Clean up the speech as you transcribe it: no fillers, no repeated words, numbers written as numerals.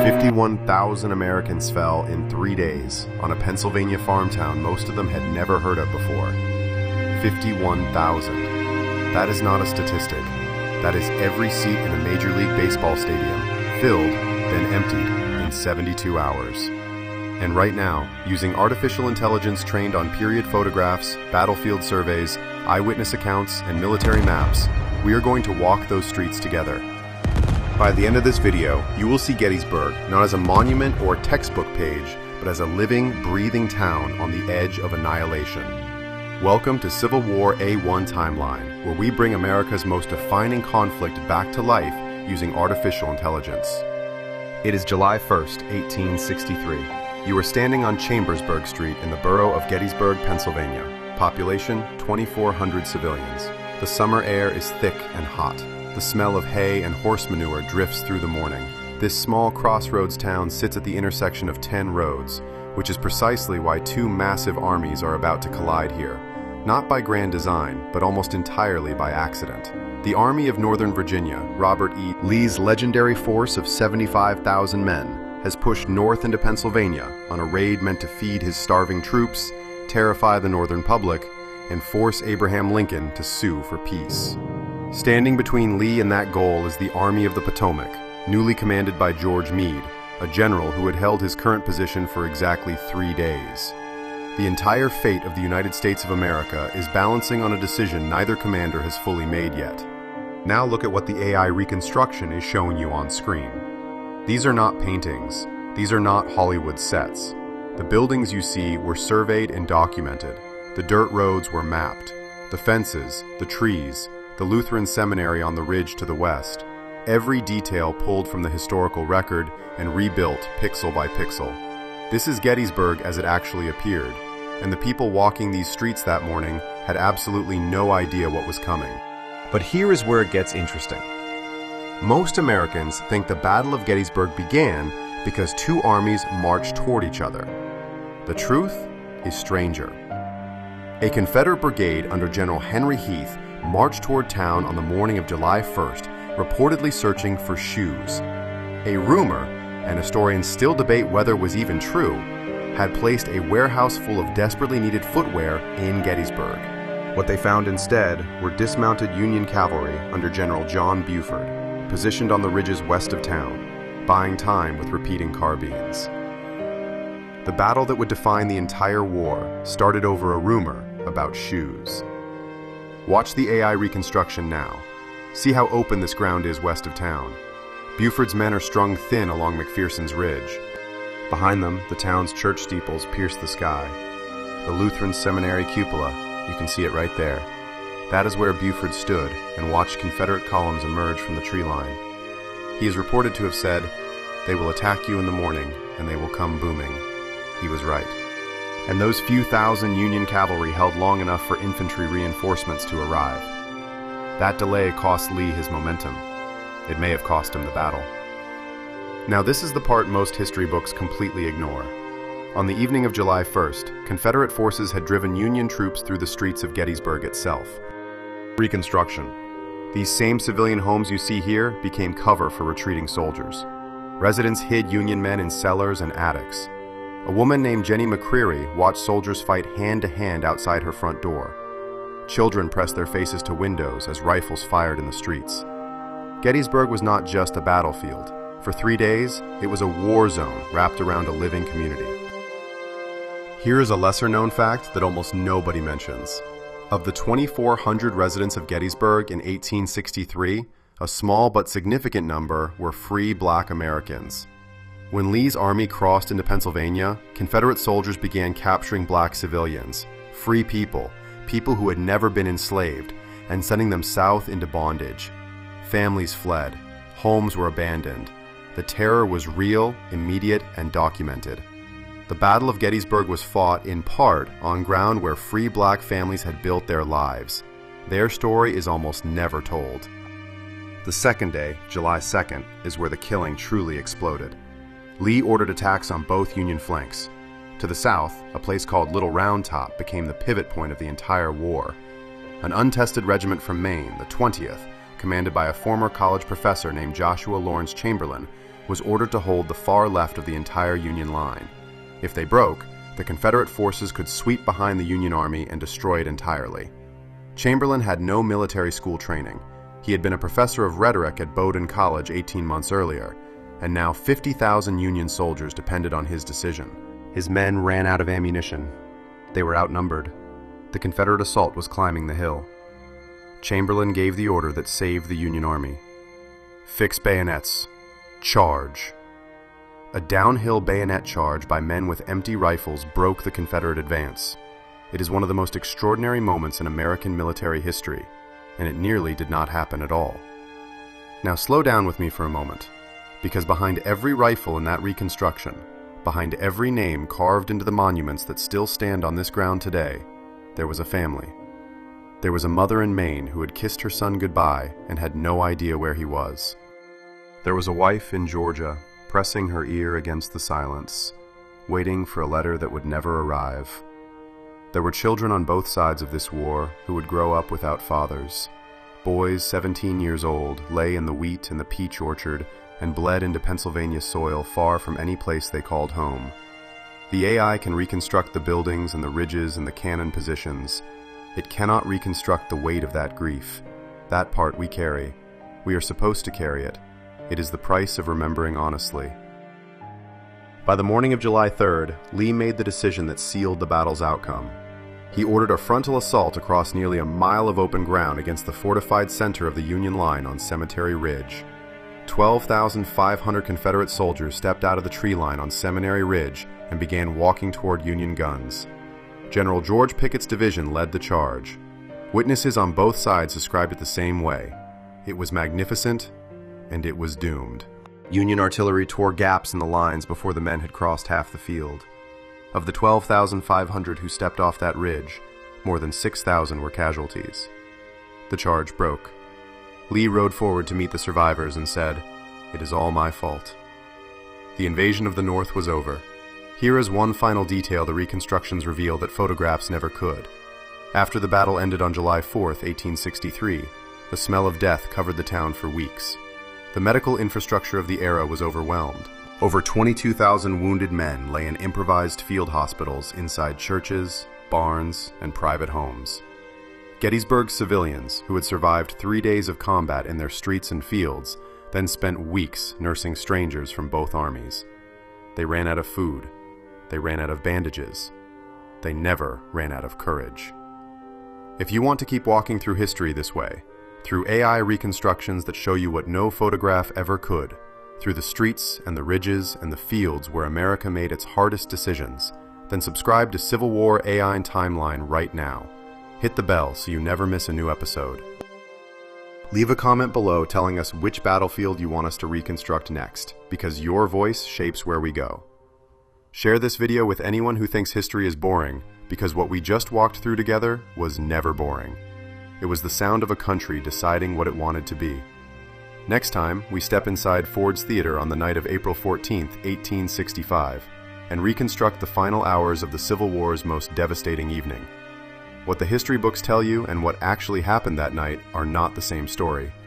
51,000 Americans fell in 3 days on a Pennsylvania farm town most of them had never heard of before. 51,000. That is not a statistic. That is every seat in a Major League Baseball stadium, filled, then emptied, in 72 hours. And right now, using artificial intelligence trained on period photographs, battlefield surveys, eyewitness accounts, and military maps, we are going to walk those streets together. By the end of this video, you will see Gettysburg not as a monument or textbook page, but as a living, breathing town on the edge of annihilation. Welcome to Civil War A1 Timeline, where we bring America's most defining conflict back to life using artificial intelligence. It is July 1st, 1863. You are standing on Chambersburg Street in the borough of Gettysburg, Pennsylvania. Population, 2,400 civilians. The summer air is thick and hot. The smell of hay and horse manure drifts through the morning. This small crossroads town sits at the intersection of 10 roads, which is precisely why two massive armies are about to collide here. Not by grand design, but almost entirely by accident. The Army of Northern Virginia, Robert E. Lee's legendary force of 75,000 men, has pushed north into Pennsylvania on a raid meant to feed his starving troops, terrify the Northern public, and force Abraham Lincoln to sue for peace. Standing between Lee and that goal is the Army of the Potomac, newly commanded by George Meade, a general who had held his current position for exactly 3 days. The entire fate of the United States of America is balancing on a decision neither commander has fully made yet. Now look at what the AI Reconstruction is showing you on screen. These are not paintings. These are not Hollywood sets. The buildings you see were surveyed and documented. The dirt roads were mapped. The fences, the trees, the Lutheran seminary on the ridge to the west. Every detail pulled from the historical record and rebuilt pixel by pixel. This is Gettysburg as it actually appeared, and the people walking these streets that morning had absolutely no idea what was coming. But here is where it gets interesting. Most Americans think the Battle of Gettysburg began because two armies marched toward each other. The truth is stranger. A Confederate brigade under General Henry Heath marched toward town on the morning of July 1st, reportedly searching for shoes. A rumor, and historians still debate whether it was even true, had placed a warehouse full of desperately needed footwear in Gettysburg. What they found instead were dismounted Union cavalry under General John Buford, positioned on the ridges west of town, buying time with repeating carbines. The battle that would define the entire war started over a rumor about shoes. Watch the AI Reconstruction now. See how open this ground is west of town. Buford's men are strung thin along McPherson's Ridge. Behind them, the town's church steeples pierce the sky. The Lutheran seminary cupola, you can see it right there. That is where Buford stood and watched Confederate columns emerge from the tree line. He is reported to have said, "They will attack you in the morning, and they will come booming." He was right. And those few thousand Union cavalry held long enough for infantry reinforcements to arrive. That delay cost Lee his momentum. It may have cost him the battle. Now this is the part most history books completely ignore. On the evening of July 1st, Confederate forces had driven Union troops through the streets of Gettysburg itself. Reconstruction. These same civilian homes you see here became cover for retreating soldiers. Residents hid Union men in cellars and attics. A woman named Jenny McCreary watched soldiers fight hand-to-hand outside her front door. Children pressed their faces to windows as rifles fired in the streets. Gettysburg was not just a battlefield. For 3 days, it was a war zone wrapped around a living community. Here is a lesser-known fact that almost nobody mentions. Of the 2,400 residents of Gettysburg in 1863, a small but significant number were free black Americans. When Lee's army crossed into Pennsylvania, Confederate soldiers began capturing black civilians, free people, people who had never been enslaved, and sending them south into bondage. Families fled. Homes were abandoned. The terror was real, immediate, and documented. The Battle of Gettysburg was fought, in part, on ground where free black families had built their lives. Their story is almost never told. The second day, July 2nd, is where the killing truly exploded. Lee ordered attacks on both Union flanks. To the south, a place called Little Round Top became the pivot point of the entire war. An untested regiment from Maine, the 20th, commanded by a former college professor named Joshua Lawrence Chamberlain, was ordered to hold the far left of the entire Union line. If they broke, the Confederate forces could sweep behind the Union Army and destroy it entirely. Chamberlain had no military school training. He had been a professor of rhetoric at Bowdoin College 18 months earlier, and now 50,000 Union soldiers depended on his decision. His men ran out of ammunition. They were outnumbered. The Confederate assault was climbing the hill. Chamberlain gave the order that saved the Union Army. "Fix bayonets. Charge." A downhill bayonet charge by men with empty rifles broke the Confederate advance. It is one of the most extraordinary moments in American military history, and it nearly did not happen at all. Now slow down with me for a moment, because behind every rifle in that Reconstruction, behind every name carved into the monuments that still stand on this ground today, there was a family. There was a mother in Maine who had kissed her son goodbye and had no idea where he was. There was a wife in Georgia, pressing her ear against the silence, waiting for a letter that would never arrive. There were children on both sides of this war who would grow up without fathers. Boys 17 years old lay in the wheat and the peach orchard and bled into Pennsylvania soil far from any place they called home. The AI can reconstruct the buildings and the ridges and the cannon positions. It cannot reconstruct the weight of that grief. That part we carry. We are supposed to carry it. It is the price of remembering honestly. By the morning of July 3rd, Lee made the decision that sealed the battle's outcome. He ordered a frontal assault across nearly a mile of open ground against the fortified center of the Union line on Cemetery Ridge. 12,500 Confederate soldiers stepped out of the tree line on Seminary Ridge and began walking toward Union guns. General George Pickett's division led the charge. Witnesses on both sides described it the same way. It was magnificent, and it was doomed. Union artillery tore gaps in the lines before the men had crossed half the field. Of the 12,500 who stepped off that ridge, more than 6,000 were casualties. The charge broke. Lee rode forward to meet the survivors and said, "It is all my fault." The invasion of the North was over. Here is one final detail the reconstructions reveal that photographs never could. After the battle ended on July 4th, 1863, the smell of death covered the town for weeks. The medical infrastructure of the era was overwhelmed. Over 22,000 wounded men lay in improvised field hospitals inside churches, barns, and private homes. Gettysburg civilians, who had survived 3 days of combat in their streets and fields, then spent weeks nursing strangers from both armies. They ran out of food. They ran out of bandages. They never ran out of courage. If you want to keep walking through history this way, through AI reconstructions that show you what no photograph ever could, through the streets and the ridges and the fields where America made its hardest decisions, then subscribe to Civil War AI and Timeline right now. Hit the bell so you never miss a new episode. Leave a comment below telling us which battlefield you want us to reconstruct next, because your voice shapes where we go. Share this video with anyone who thinks history is boring, because what we just walked through together was never boring. It was the sound of a country deciding what it wanted to be. Next time, we step inside Ford's Theater on the night of April 14th, 1865, and reconstruct the final hours of the Civil War's most devastating evening. What the history books tell you and what actually happened that night are not the same story.